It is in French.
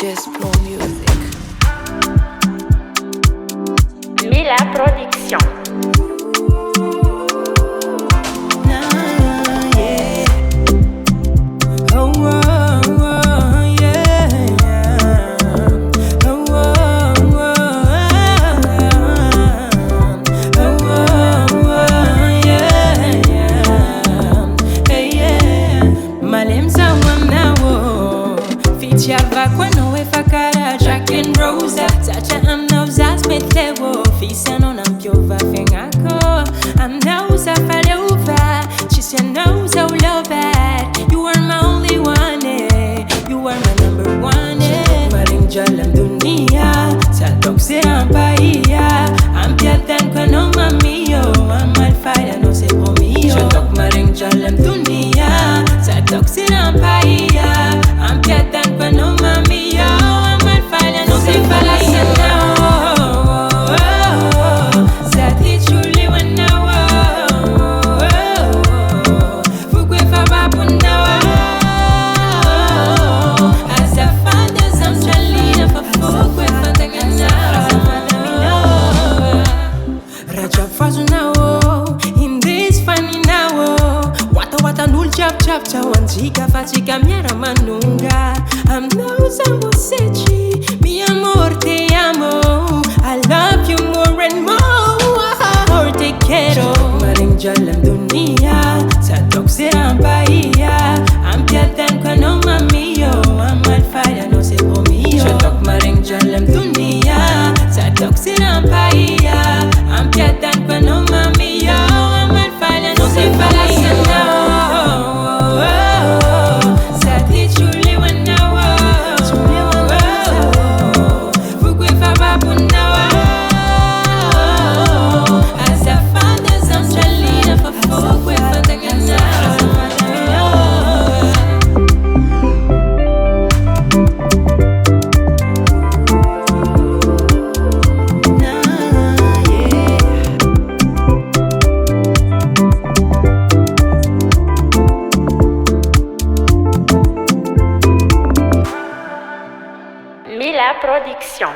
Just Pro Music. Mila Production. Java quando e fa cara Jack and Rosa Sacha am nauza smetlewo Fisa non am piova fengako Am nauza falova She said nauza ulobad You are my only one You are my number one Maring jalan dunia Sa tokse ampaia Am piatan kono mamio Am alfaya no se pomio Tok maring jalan dunia Sa tokse ampaia Am piatan kono mamio Am alfaya no se pomio Sa ti chuli wanawa Fukwe faba punawa Asa fanda zamchalina Fa fukwe fanda gana Raja fazu nawo In this funny nawo Wata nul chap chap Chawanchika fatika miara manunga Am nauza mosechi Mi amor te amo I love you more and more Te quiero Maring jalan dunia Sa tokse ampaia Am piatan kono mamio Am alfaya no se pomio Tok maring jalan dunia Sa tokse ampaia Am piatan kono mamio Am alfaya no se pomio Mila Production.